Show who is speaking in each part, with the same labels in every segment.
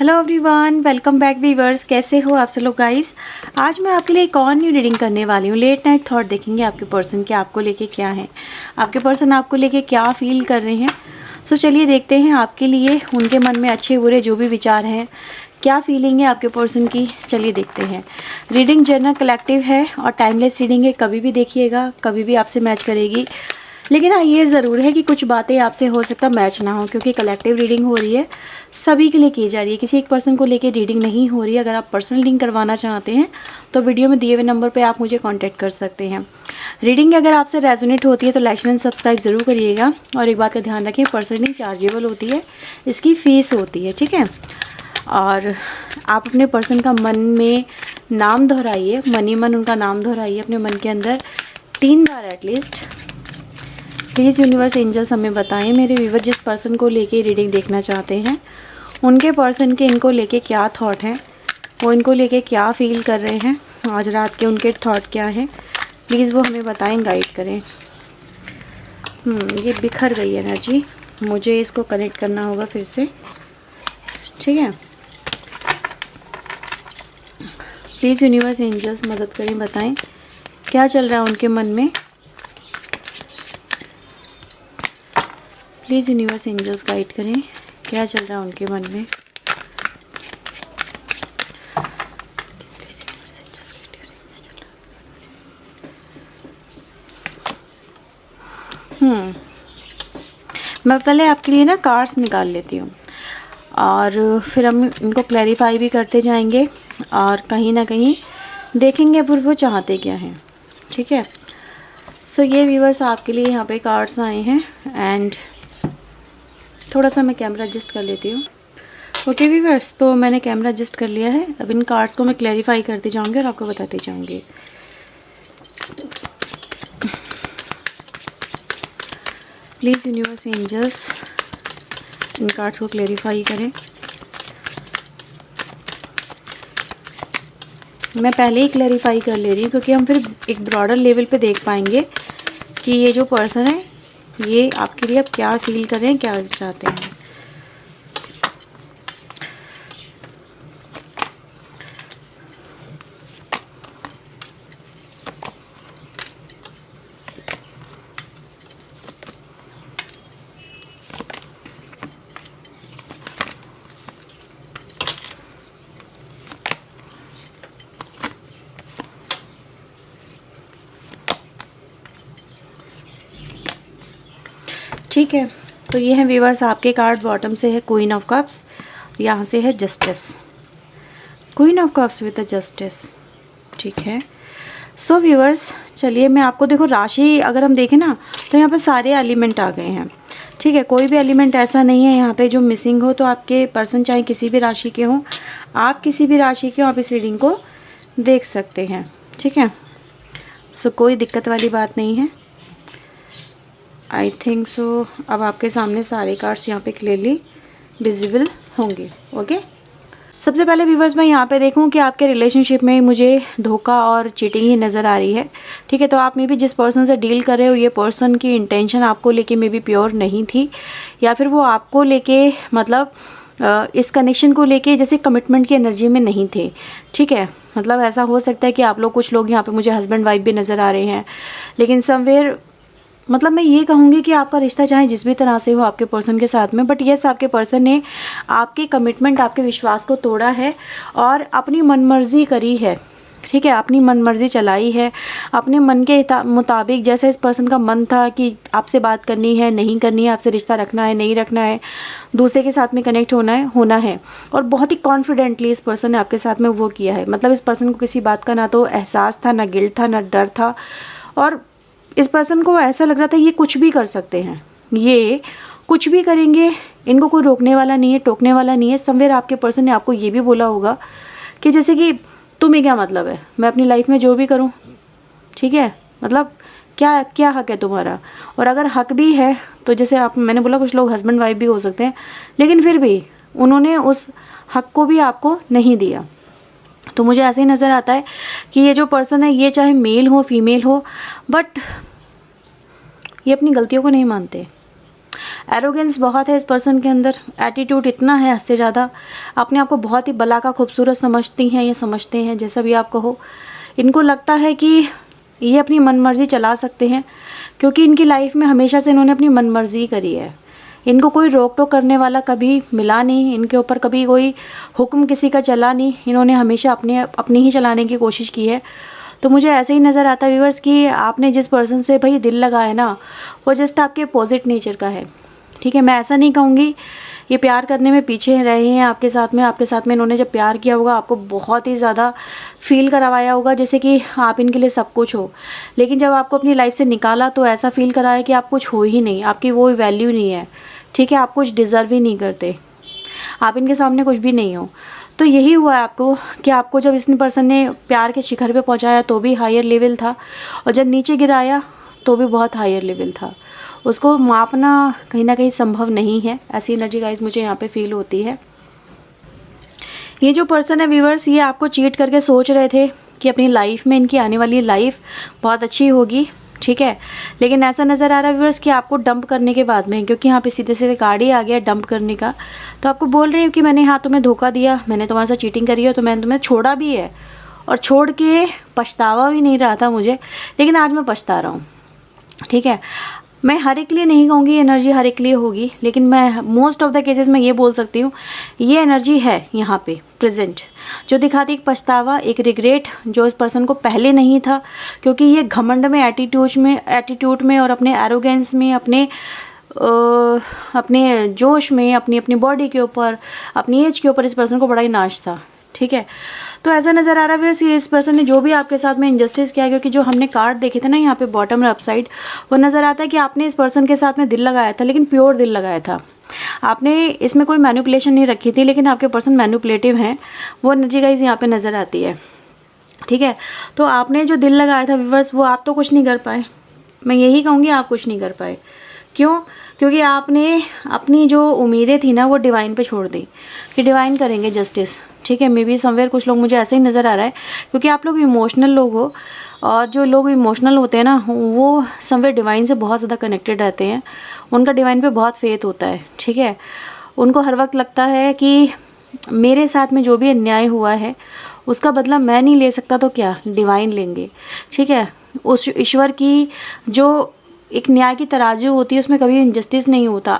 Speaker 1: Hello everyone, welcome back viewers. कैसे हो आप सब लोग गाइस। आज मैं आपके लिए एक और न्यू रीडिंग करने वाली हूँ। लेट नाइट थॉट देखेंगे आपके पर्सन के आपको लेके क्या है, आपके पर्सन आपको लेके क्या फील कर रहे हैं। सो चलिए देखते हैं आपके लिए उनके मन में अच्छे बुरे जो भी विचार हैं, क्या फीलिंग है आपके पर्सन की। चलिए देखते हैं। रीडिंग जनरल कलेक्टिव है और टाइमलेस रीडिंग है। कभी भी देखिएगा, कभी भी आपसे मैच करेगी। लेकिन हाँ, ये ज़रूर है कि कुछ बातें आपसे हो सकता मैच ना हो, क्योंकि कलेक्टिव रीडिंग हो रही है, सभी के लिए की जा रही है, किसी एक पर्सन को लेके रीडिंग नहीं हो रही है। अगर आप पर्सनल रीडिंग करवाना चाहते हैं तो वीडियो में दिए हुए नंबर पे आप मुझे कांटेक्ट कर सकते हैं। रीडिंग अगर आपसे रेजोनेट होती है तो लाइक एंड सब्सक्राइब ज़रूर करिएगा। और एक बात का ध्यान रखें, पर्सनल रीडिंग चार्जेबल होती है, इसकी फ़ीस होती है, ठीक है। और आप अपने पर्सन का मन में नाम दोहराइए, मनी मन उनका नाम दोहराइए अपने मन के अंदर 3 बार एटलीस्ट। प्लीज़ यूनिवर्स एंजल्स हमें बताएं मेरे व्यूवर जिस पर्सन को लेके रीडिंग देखना चाहते हैं, उनके पर्सन के इनको लेके क्या थॉट हैं, वो इनको लेके क्या फील कर रहे हैं, आज रात के उनके थॉट क्या हैं। प्लीज़ वो हमें बताएं, गाइड करें। ये बिखर गई एनर्जी, मुझे इसको कनेक्ट करना होगा फिर से, ठीक है। प्लीज़ यूनिवर्स एंजल्स मदद करें, बताएं क्या चल रहा है उनके मन में। प्लीज़ यूनिवर्स एंजल्स गाइड करें क्या चल रहा है उनके मन में। मैं पहले आपके लिए ना कार्ड्स निकाल लेती हूँ और फिर हम इनको क्लैरिफाई भी करते जाएंगे और कहीं ना कहीं देखेंगे फिर वो चाहते क्या हैं, ठीक है। सो ये व्यूवर्स आपके लिए यहाँ पे कार्ड्स आए हैं एंड थोड़ा सा मैं कैमरा एडजस्ट कर लेती हूँ। ओके व्यूवर्स, तो मैंने कैमरा एडजस्ट कर लिया है। अब इन कार्ड्स को मैं क्लैरिफाई करती जाऊँगी और आपको बताती जाऊँगी। प्लीज़ यूनिवर्स एंजल्स इन कार्ड्स को क्लैरिफाई करें। मैं पहले ही क्लैरिफाई कर ले रही हूँ क्योंकि हम फिर एक ब्रॉडर लेवल पे देख पाएंगे कि ये जो पर्सन है ये आपके लिए अब क्या फील कर रहे हैं, क्या चाहते हैं। ठीक है, तो ये है व्यूवर्स आपके कार्ड। बॉटम से है क्वीन ऑफ कप्स, यहाँ से है justice, queen of cups with the justice, ठीक है। सो व्यूवर्स चलिए मैं आपको, देखो राशि अगर हम देखें ना तो यहाँ पे सारे एलिमेंट आ गए हैं, ठीक है। कोई भी एलिमेंट ऐसा नहीं है यहाँ पे जो मिसिंग हो। तो आपके पर्सन चाहे किसी भी राशि के हों, आप किसी भी राशि के हो, आप इस रीडिंग को देख सकते हैं, ठीक है। सो कोई दिक्कत वाली बात नहीं है। आई थिंक सो अब आपके सामने सारे कार्ड्स यहाँ पे क्लियरली विजिबल होंगे। ओके, सबसे पहले व्यूवर्स मैं यहाँ पे देखूँ कि आपके रिलेशनशिप में मुझे धोखा और चीटिंग ही नज़र आ रही है, ठीक है। तो आप में भी जिस पर्सन से डील कर रहे हो, ये पर्सन की इंटेंशन आपको लेके मे बी प्योर नहीं थी, या फिर वो आपको लेके मतलब इस कनेक्शन को लेके जैसे कमिटमेंट की एनर्जी में नहीं थे, ठीक है। मतलब ऐसा हो सकता है कि आप लोग, कुछ लोग यहाँ पे मुझे हस्बैंड वाइफ भी नज़र आ रहे हैं, लेकिन समवेयर मतलब मैं ये कहूँगी कि आपका रिश्ता चाहे जिस भी तरह से हो आपके पर्सन के साथ में, बट यस आपके पर्सन ने आपकी कमिटमेंट, आपके विश्वास को तोड़ा है और अपनी मनमर्जी करी है, ठीक है। अपनी मनमर्जी चलाई है, अपने मन के मुताबिक, जैसे इस पर्सन का मन था कि आपसे बात करनी है, नहीं करनी है, आपसे रिश्ता रखना है, नहीं रखना है, दूसरे के साथ में कनेक्ट होना है। और बहुत ही कॉन्फिडेंटली इस पर्सन ने आपके साथ में वो किया है। मतलब इस पर्सन को किसी बात का ना तो एहसास था, ना गिल्ट था, ना डर था। और इस पर्सन को ऐसा लग रहा था ये कुछ भी कर सकते हैं, ये कुछ भी करेंगे, इनको कोई रोकने वाला नहीं है, टोकने वाला नहीं है। समवेयर आपके पर्सन ने आपको ये भी बोला होगा कि जैसे कि तुम्हें क्या मतलब है, मैं अपनी लाइफ में जो भी करूं, ठीक है। मतलब क्या क्या हक है तुम्हारा। और अगर हक भी है तो जैसे आप, मैंने बोला कुछ लोग हस्बैंड वाइफ भी हो सकते हैं, लेकिन फिर भी उन्होंने उस हक को भी आपको नहीं दिया। तो मुझे ऐसे ही नज़र आता है कि ये जो पर्सन है, ये चाहे मेल हो फीमेल हो, बट ये अपनी गलतियों को नहीं मानते, एरोगेंस बहुत है इस पर्सन के अंदर, एटीट्यूड इतना है हद से ज़्यादा, अपने आप को बहुत ही भला का खूबसूरत समझती हैं या समझते हैं, जैसा भी आप कहो। इनको लगता है कि ये अपनी मनमर्जी चला सकते हैं, क्योंकि इनकी लाइफ में हमेशा से इन्होंने अपनी मनमर्जी करी है। इनको कोई रोक टोक करने वाला कभी मिला नहीं, इनके ऊपर कभी कोई हुक्म किसी का चला नहीं, इन्होंने हमेशा अपनी ही चलाने की कोशिश की है। तो मुझे ऐसे ही नज़र आता है व्यूअर्स कि आपने जिस पर्सन से भाई दिल लगाया ना, वो जस्ट आपके अपोजिट नेचर का है। ठीक है, मैं ऐसा नहीं कहूँगी ये प्यार करने में पीछे रहे हैं आपके साथ में इन्होंने जब प्यार किया होगा आपको बहुत ही ज़्यादा फील करवाया होगा, जैसे कि आप इनके लिए सब कुछ हो। लेकिन जब आपको अपनी लाइफ से निकाला तो ऐसा फील कराया कि आप कुछ हो ही नहीं, आपकी वो वैल्यू नहीं है। ठीक है, आप कुछ डिज़र्व ही नहीं करते, आप इनके सामने कुछ भी नहीं हो। तो यही हुआ आपको कि आपको जब इस पर्सन ने प्यार के शिखर पे पहुंचाया तो भी हायर लेवल था, और जब नीचे गिराया तो भी बहुत हायर लेवल था। उसको मापना कहीं ना कहीं संभव नहीं है। ऐसी एनर्जी गाइस मुझे यहाँ पे फील होती है। ये जो पर्सन है व्यूअर्स, ये आपको चीट करके सोच रहे थे कि अपनी लाइफ में इनकी आने वाली लाइफ बहुत अच्छी होगी। ठीक है, लेकिन ऐसा नज़र आ रहा है व्यूअर्स कि आपको डंप करने के बाद में, क्योंकि यहाँ पे सीधे सीधे कार्ड ही आ गया डंप करने का, तो आपको बोल रही हूँ कि मैंने हाँ तुम्हें धोखा दिया, मैंने तुम्हारे साथ चीटिंग करी है, तो मैंने तुम्हें छोड़ा भी है, और छोड़ के पछतावा भी नहीं रहा था मुझे, लेकिन आज मैं पछता रहा हूँ। ठीक है, मैं हर एक लिए नहीं कहूँगी एनर्जी हर एक लिए होगी, लेकिन मैं मोस्ट ऑफ द केसेस में ये बोल सकती हूँ ये एनर्जी है यहाँ पे प्रेजेंट, जो दिखाती एक पछतावा, एक रिग्रेट जो इस पर्सन को पहले नहीं था, क्योंकि ये घमंड में, एटीट्यूड में और अपने एरोगेंस में, अपने जोश में, अपनी बॉडी के ऊपर, अपनी एज के ऊपर इस पर्सन को बड़ा ही नाश था। ठीक है, तो ऐसा नज़र आ रहा है इस पर्सन ने जो भी आपके साथ में इनजस्टिस किया, क्योंकि जो हमने कार्ड देखे थे ना यहाँ पे बॉटम और अप साइड, वो नज़र आता है कि आपने इस पर्सन के साथ में दिल लगाया था, लेकिन प्योर दिल लगाया था। आपने इसमें कोई मैनिपुलेशन नहीं रखी थी, लेकिन आपके पर्सन मैनिपुलेटिव हैं, वो एनर्जी गाइस यहाँ पे नज़र आती है। ठीक है, तो आपने जो दिल लगाया था व्यूअर्स, वो आप तो कुछ नहीं कर पाए, मैं यही कहूँगी आप कुछ नहीं कर पाए। क्यों? क्योंकि आपने अपनी जो उम्मीदें थी ना वो डिवाइन पे छोड़ दी कि डिवाइन करेंगे जस्टिस। ठीक है, मे बी समवेयर कुछ लोग, मुझे ऐसे ही नज़र आ रहा है, क्योंकि आप लोग इमोशनल लोग हो, और जो लोग इमोशनल होते हैं ना वो समवेयर डिवाइन से बहुत ज़्यादा कनेक्टेड रहते हैं, उनका डिवाइन पे बहुत फेथ होता है। ठीक है, उनको हर वक्त लगता है कि मेरे साथ में जो भी अन्याय हुआ है उसका बदला मैं नहीं ले सकता तो क्या डिवाइन लेंगे। ठीक है, उस ईश्वर की जो एक न्याय की तराजू होती है उसमें कभी इनजस्टिस नहीं होता,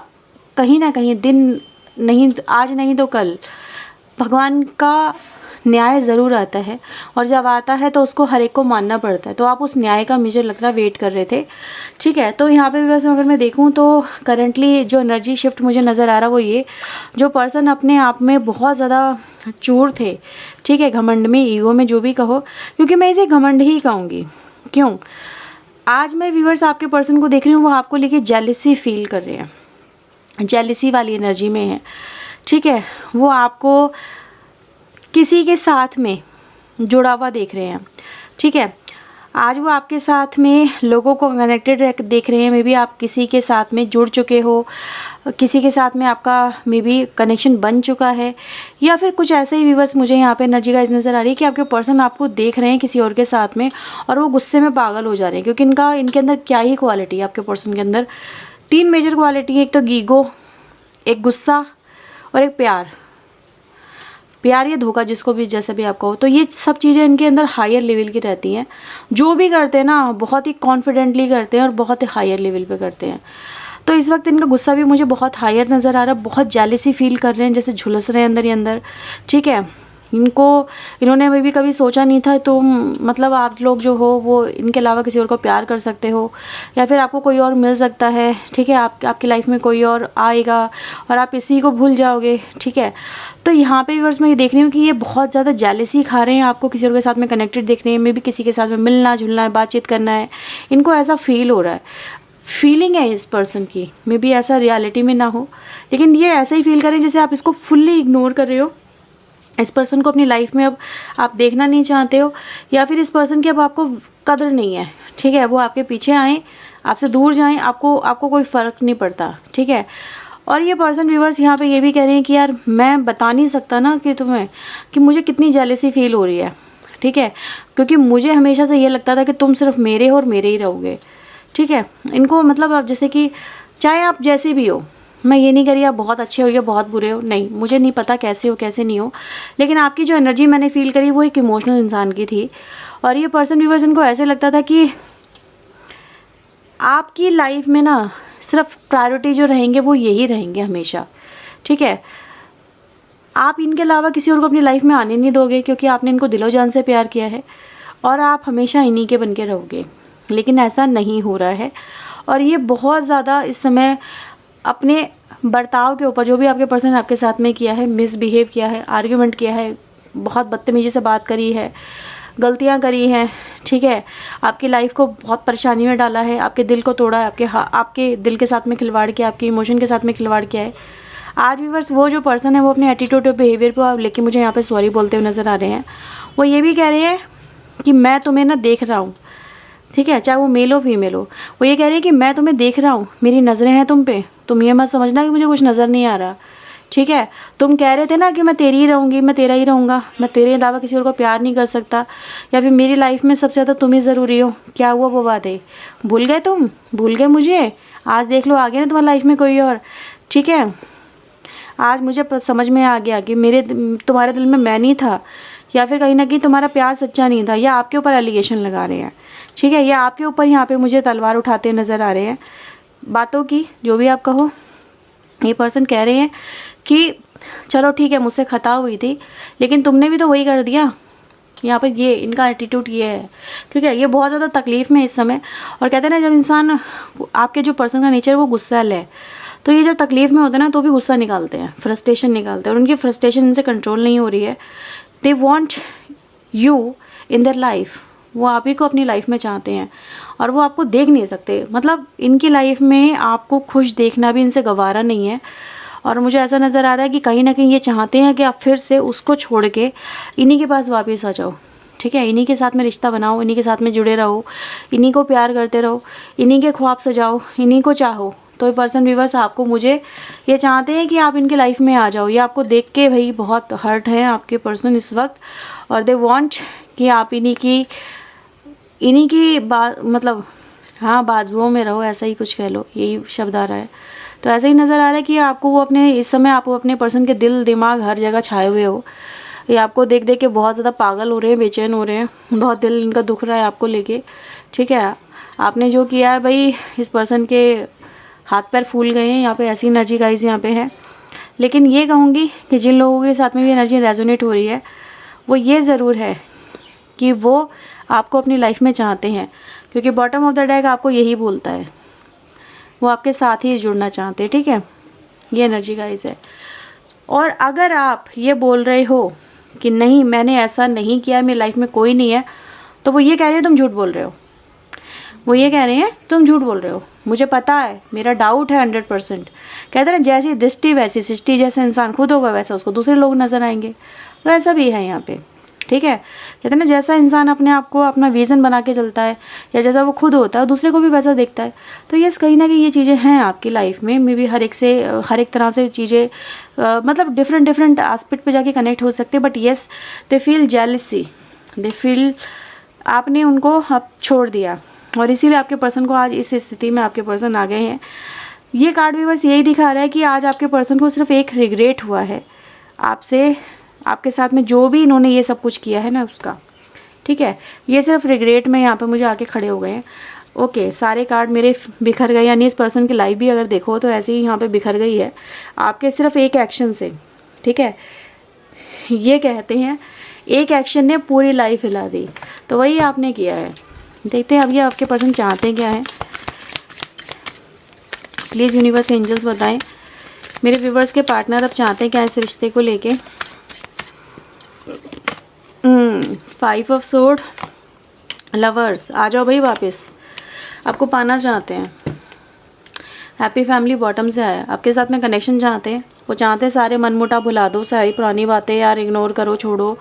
Speaker 1: कहीं ना कहीं दिन नहीं, आज नहीं तो कल भगवान का न्याय ज़रूर आता है, और जब आता है तो उसको हर एक को मानना पड़ता है। तो आप उस न्याय का मुझे लग रहा वेट कर रहे थे। ठीक है, तो यहाँ पे वैसे अगर मैं देखूँ तो करंटली जो एनर्जी शिफ्ट मुझे नज़र आ रहा वो ये, जो पर्सन अपने आप में बहुत ज़्यादा चूर थे, ठीक है, घमंड में, ईगो में, जो भी कहो, क्योंकि मैं इसे घमंड ही कहूँगी। क्यों? आज मैं व्यूअर्स आपके पर्सन को देख रही हूँ, वो आपको लेके जेलसी फील कर रहे हैं, जेलसी वाली एनर्जी में है। ठीक है, वो आपको किसी के साथ में जुड़ा हुआ देख रहे हैं। ठीक है, आज वो आपके साथ में लोगों को कनेक्टेड देख रहे हैं। मे बी आप किसी के साथ में जुड़ चुके हो, किसी के साथ में आपका मे बी कनेक्शन बन चुका है, या फिर कुछ ऐसे ही व्यूअर्स मुझे यहाँ पे एनर्जी गाइस नज़र आ रही है कि आपके पर्सन आपको देख रहे हैं किसी और के साथ में, और वो गुस्से में पागल हो जा रहे हैं, क्योंकि इनके अंदर क्या ही क्वालिटी है। आपके पर्सन के अंदर 3 मेजर क्वालिटी है, एक तो ईगो, एक गुस्सा और एक प्यार या धोखा, जिसको भी जैसे भी आप कहो। तो ये सब चीज़ें इनके अंदर हायर लेवल की रहती हैं। जो भी करते हैं ना बहुत ही कॉन्फिडेंटली करते हैं और बहुत ही हायर लेवल पे करते हैं। तो इस वक्त इनका गुस्सा भी मुझे बहुत हायर नज़र आ रहा है, बहुत जेलसी फील कर रहे हैं, जैसे झुलस रहे हैं अंदर ही अंदर। ठीक है, इन्होंने अभी भी कभी सोचा नहीं था तो मतलब आप लोग जो हो वो इनके अलावा किसी और को प्यार कर सकते हो, या फिर आपको कोई और मिल सकता है। ठीक है, आपकी लाइफ में कोई और आएगा और आप इसी को भूल जाओगे। ठीक है, तो यहाँ पे व्यूअर्स मैं ये देख रही हूँ कि ये बहुत ज़्यादा जेलसी खा रहे हैं, आपको किसी और के साथ में कनेक्टेड देख रहे हैं, मे भी किसी के साथ में मिलना जुलना है, बातचीत करना है, इनको ऐसा फील हो रहा है, फीलिंग है इस पर्सन की। मे बी ऐसा रियलिटी में ना हो, लेकिन ये ऐसा ही फील करें जैसे आप इसको फुल्ली इग्नोर कर रहे हो। इस पर्सन को अपनी लाइफ में अब आप देखना नहीं चाहते हो, या फिर इस पर्सन की अब आपको कदर नहीं है। ठीक है, वो आपके पीछे आए, आपसे दूर जाएं, आपको कोई फ़र्क नहीं पड़ता। ठीक है, और ये पर्सन व्यूअर्स यहाँ पे ये भी कह रहे हैं कि यार मैं बता नहीं सकता ना कि तुम्हें कि मुझे कितनी जेलसी फील हो रही है। ठीक है, क्योंकि मुझे हमेशा से ये लगता था कि तुम सिर्फ मेरे हो और मेरे ही रहोगे। ठीक है, इनको मतलब अब जैसे कि चाहे आप जैसे भी हो, मैं ये नहीं करी आप बहुत अच्छे हो या बहुत बुरे हो, नहीं, मुझे नहीं पता कैसे हो कैसे नहीं हो, लेकिन आपकी जो एनर्जी मैंने फील करी वो एक इमोशनल इंसान की थी। और ये पर्सन व्यूअर्स, इनको ऐसे लगता था कि आपकी लाइफ में ना सिर्फ प्रायोरिटी जो रहेंगे वो यही रहेंगे हमेशा, ठीक है। आप इनके अलावा किसी और को अपनी लाइफ में आने नहीं दोगे, क्योंकि आपने इनको दिलो जान से प्यार किया है और आप हमेशा इन्हीं के बन के रहोगे। लेकिन ऐसा नहीं हो रहा है और ये बहुत ज़्यादा इस समय अपने बर्ताव के ऊपर, जो भी आपके पर्सन आपके साथ में किया है, मिसबिहेव किया है, आर्ग्यूमेंट किया है, बहुत बदतमीजी से बात करी है, गलतियां करी हैं, ठीक है, आपकी लाइफ को बहुत परेशानी में डाला है, आपके दिल को तोड़ा है, आपके दिल के साथ में खिलवाड़ किया, आपके इमोशन के साथ में खिलवाड़ किया है। आज भी बस वो जो पर्सन है वो अपने एटीट्यूड और बिहेवियर पर लेके मुझे यहाँ पे सॉरी बोलते हुए नज़र आ रहे हैं। वो ये भी कह रहे हैं कि मैं तुम्हें ना देख रहा हूँ, ठीक है, चाहे वो मेल हो फीमेल हो। वो ये कह रही है कि मैं तुम्हें देख रहा हूँ, मेरी नज़रें हैं तुम पे, तुम ये मत समझना कि मुझे कुछ नज़र नहीं आ रहा, ठीक है। तुम कह रहे थे ना कि मैं तेरी ही रहूँगी, मैं तेरा ही रहूँगा, मैं तेरे अलावा किसी और को प्यार नहीं कर सकता, या फिर मेरी लाइफ में सबसे ज़्यादा तुम ही ज़रूरी हो। क्या हुआ वो बात है, भूल गए तुम, भूल गए मुझे? आज देख लो आ गया ना तुम्हारी लाइफ में कोई और, ठीक है। आज मुझे समझ में आ गया कि तुम्हारे दिल में मैं नहीं था, या फिर कहीं ना कहीं तुम्हारा प्यार सच्चा नहीं था, या आपके ऊपर एलिगेशन लगा रहे हैं, ठीक है, या आपके ऊपर यहाँ पे मुझे तलवार उठाते नज़र आ रहे हैं बातों की, जो भी आप कहो। ये पर्सन कह रहे हैं कि चलो ठीक है, मुझसे खता हुई थी, लेकिन तुमने भी तो वही कर दिया। यहाँ पर ये इनका एटीट्यूड ये है, ठीक है। ये बहुत ज़्यादा तकलीफ़ में इस समय, और कहते हैं ना जब इंसान, आपके जो पर्सन का नेचर वो गुस्सैल है, तो ये जब तकलीफ़ में होते हैं ना तो भी गुस्सा निकालते हैं, फ्रस्ट्रेशन निकालते हैं, और उनकी फ्रस्ट्रेशन इनसे कंट्रोल नहीं हो रही है। They want you in their life, वो आप ही को अपनी लाइफ में चाहते हैं और वो आपको देख नहीं सकते। मतलब इनकी लाइफ में आपको खुश देखना भी इनसे गवारा नहीं है। और मुझे ऐसा नज़र आ रहा है कि कहीं ना कहीं ये चाहते हैं कि आप फिर से उसको छोड़ के इन्हीं के पास वापस आ जाओ, ठीक है, इन्हीं के साथ में रिश्ता बनाओ, इन्हीं के साथ में जुड़े रहो, इन्हीं को प्यार करते रहो, इन्हीं के ख्वाब सजाओ, इन्हीं को चाहो। तो ये पर्सन व्यूअर्स आपको, मुझे ये चाहते हैं कि आप इनके लाइफ में आ जाओ। ये आपको देख के भाई बहुत हर्ट है आपके पर्सन इस वक्त, और दे वांट कि आप इन्हीं की मतलब हाँ बाजुओं में रहो, ऐसा ही कुछ कह लो, यही शब्द आ रहा है। तो ऐसा ही नज़र आ रहा है कि आपको वो अपने, इस समय आप अपने पर्सन के दिल दिमाग हर जगह छाए हुए हो। ये आपको देख देख के बहुत ज़्यादा पागल हो रहे हैं, बेचैन हो रहे हैं, बहुत दिल इनका दुख रहा है आपको लेके, ठीक है। आपने जो किया है भाई, इस पर्सन के हाथ पैर फूल गए हैं, यहाँ पे ऐसी एनर्जी गाइस यहाँ पे है। लेकिन ये कहूँगी कि जिन लोगों के साथ में भी एनर्जी रेजोनेट हो रही है, वो ये ज़रूर है कि वो आपको अपनी लाइफ में चाहते हैं, क्योंकि बॉटम ऑफ द डेक आपको यही बोलता है, वो आपके साथ ही जुड़ना चाहते हैं, ठीक है। ये एनर्जी गाइस है। और अगर आप ये बोल रहे हो कि नहीं मैंने ऐसा नहीं किया, मेरी लाइफ में कोई नहीं है, तो वो ये कह रहे हैं तुम झूठ बोल रहे हो, वो ये कह रहे हैं तुम झूठ बोल रहे हो, मुझे पता है, मेरा डाउट है 100%। कहते हैं जैसी दृष्टि वैसी सृष्टि, जैसे इंसान खुद होगा वैसा उसको दूसरे लोग नज़र आएंगे, तो ऐसा भी है यहाँ पे, ठीक है। कहते हैं ना जैसा इंसान अपने आप को अपना विज़न बना के चलता है, या जैसा वो खुद होता है दूसरे को भी वैसा देखता है। तो यस, कहीं ना कहीं ये चीज़ें हैं आपकी लाइफ में, मे भी हर एक तरह से चीज़ें मतलब डिफरेंट एस्पेक्ट पे जाके कनेक्ट हो सकते हैं। But yes, they feel jealousy, they feel आपने उनको अब छोड़ दिया, और इसीलिए आपके पर्सन को आज इस स्थिति में आपके पर्सन आ गए हैं। ये कार्ड व्यूअर्स यही दिखा रहा है कि आज आपके पर्सन को सिर्फ एक रिग्रेट हुआ है आपसे, आपके साथ में जो भी इन्होंने ये सब कुछ किया है ना उसका, ठीक है। ये सिर्फ रिग्रेट में यहाँ पे मुझे आके खड़े हो गए हैं। ओके, सारे कार्ड मेरे बिखर गए, यानी इस पर्सन की लाइफ भी अगर देखो तो ऐसे ही यहाँ पे बिखर गई है आपके सिर्फ एक एक्शन से, ठीक है। ये कहते हैं एक एक्शन ने पूरी लाइफ हिला दी, तो वही आपने किया है। देखते हैं अब ये आपके पर्सन चाहते क्या है। प्लीज़ यूनिवर्स एंजल्स बताएं मेरे व्यूवर्स के पार्टनर अब चाहते हैं क्या इस रिश्ते को लेके। 5 ऑफ सोर्ड, लवर्स, आ जाओ भाई वापस, आपको पाना चाहते हैं। हैप्पी फैमिली बॉटम से आया, आपके साथ में कनेक्शन चाहते हैं, वो चाहते हैं सारे मनमुटा भुला दो, सारी पुरानी बातें यार इग्नोर करो, छोड़ो,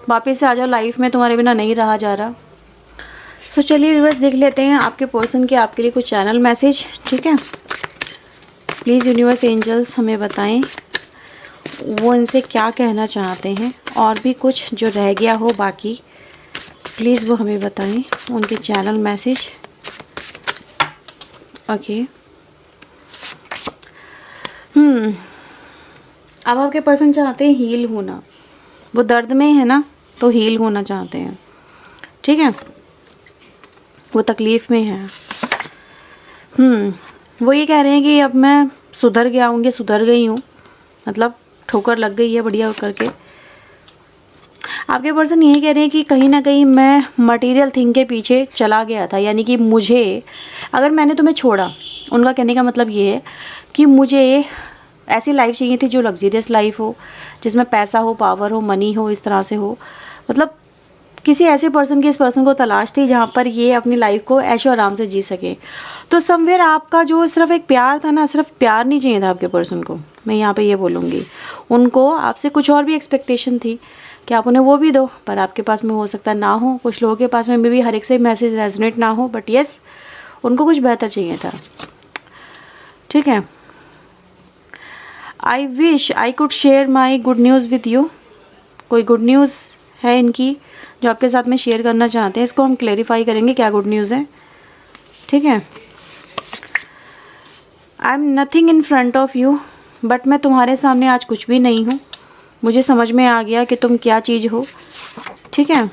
Speaker 1: वापस से आ जाओ, लाइफ में तुम्हारे बिना नहीं रहा जा रहा। सो चलिए व्यूअर्स देख लेते हैं आपके पर्सन के आपके लिए कुछ चैनल मैसेज, ठीक है। प्लीज़ यूनिवर्स एंजल्स हमें बताएं वो इनसे क्या कहना चाहते हैं, और भी कुछ जो रह गया हो बाकी, प्लीज़ वो हमें बताएं उनके चैनल मैसेज। ओके अब आपके पर्सन चाहते हैं हील होना, वो दर्द में है ना, तो हील होना चाहते हैं, ठीक है, वो तकलीफ़ में है। वो ये कह रहे हैं कि अब मैं सुधर गया हूँ, सुधर गई हूँ, मतलब ठोकर लग गई है बढ़िया करके। आपके पर्सन यही कह रहे हैं कि कहीं ना कहीं मैं मटेरियल थिंग के पीछे चला गया था, यानी कि मुझे, अगर मैंने तुम्हें छोड़ा, उनका कहने का मतलब ये है कि मुझे ऐसी लाइफ चाहिए थी जो लग्जरियस लाइफ हो, जिसमें पैसा हो, पावर हो, मनी हो, इस तरह से हो, मतलब किसी ऐसे पर्सन की इस पर्सन को तलाश थी जहाँ पर ये अपनी लाइफ को ऐशो आराम से जी सके। तो समवेयर आपका जो सिर्फ एक प्यार था ना, सिर्फ प्यार नहीं चाहिए था आपके पर्सन को, मैं यहाँ पे ये बोलूँगी, उनको आपसे कुछ और भी एक्सपेक्टेशन थी कि आप उन्हें वो भी दो, पर आपके पास में हो सकता ना हो, कुछ लोगों के पास में भी हर एक से मैसेज रेजोनेट ना हो, बट येस उनको कुछ बेहतर चाहिए था, ठीक है। I wish I could share my good news with you, कोई गुड न्यूज़ है इनकी जो आपके साथ में शेयर करना चाहते हैं, इसको हम क्लेरिफाई करेंगे क्या गुड न्यूज़ है, ठीक है। I am nothing in front of you, but मैं तुम्हारे सामने आज कुछ भी नहीं हूँ, मुझे समझ में आ गया कि तुम क्या चीज़ हो, ठीक है।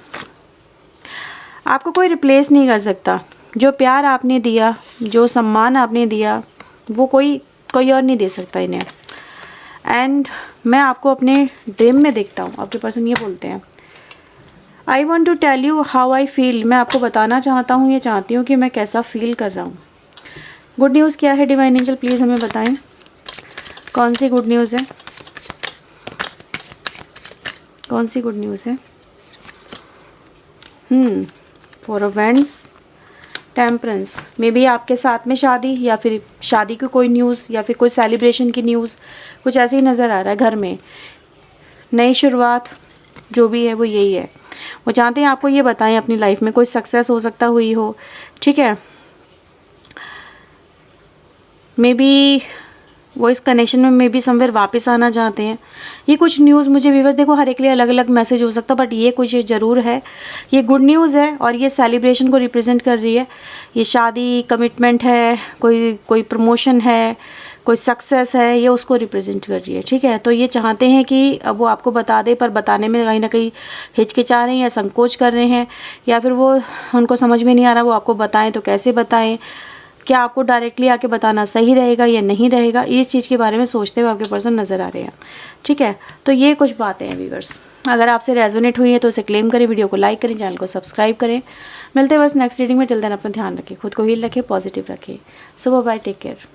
Speaker 1: आपको कोई रिप्लेस नहीं कर सकता, जो प्यार आपने दिया, जो सम्मान आपने दिया, वो कोई और नहीं दे सकता इन्हें। एंड मैं आपको अपने ड्रीम में देखता हूँ, आपके पर्सन ये बोलते हैं। I want to tell you how I feel, मैं आपको बताना चाहता हूँ, ये चाहती हूँ कि मैं कैसा फील कर रहा हूँ। गुड न्यूज़ क्या है डिवाइन एंजल, प्लीज़ हमें बताएं कौन सी गुड न्यूज़ है, कौन सी गुड न्यूज़ है। Four of wands, temperance, may be आपके साथ में शादी, या फिर शादी की कोई न्यूज़, या फिर कोई सेलिब्रेशन की न्यूज़, कुछ ऐसे ही नज़र आ रहा है। घर में नई शुरुआत जो भी है वो यही है, वो चाहते हैं आपको ये बताएं अपनी लाइफ में कोई सक्सेस हो सकता हुई हो, ठीक है। मे बी वो इस कनेक्शन में मे बी समवेयर वापस आना चाहते हैं। ये कुछ न्यूज़ मुझे व्यूअर्स, देखो हर एक के लिए अलग अलग मैसेज हो सकता है, बट ये कुछ ज़रूर है, ये गुड न्यूज़ है और ये सेलिब्रेशन को रिप्रेजेंट कर रही है। ये शादी, कमिटमेंट है, कोई प्रमोशन है, कोई सक्सेस है, ये उसको रिप्रेजेंट कर रही है, ठीक है। तो ये चाहते हैं कि अब वो आपको बता दे, पर बताने में कहीं ना कहीं हिचकिचा रहे हैं या संकोच कर रहे हैं, या फिर वो उनको समझ में नहीं आ रहा वो आपको बताएं तो कैसे बताएं, क्या आपको डायरेक्टली आके बताना सही रहेगा या नहीं रहेगा, इस चीज़ के बारे में सोचते हुए आपके पर्सन नज़र आ रहे हैं, ठीक है। तो ये कुछ बातें हैं व्यूअर्स, अगर आपसे रेजोनेट हुई है तो उसे क्लेम करें, वीडियो को लाइक करें, चैनल को सब्सक्राइब करें। मिलते हैं वर्ष नेक्स्ट रीडिंग में, टिल देन अपना ध्यान रखें, खुद को हील रखें, पॉजिटिव रखें। सो बाय, टेक केयर।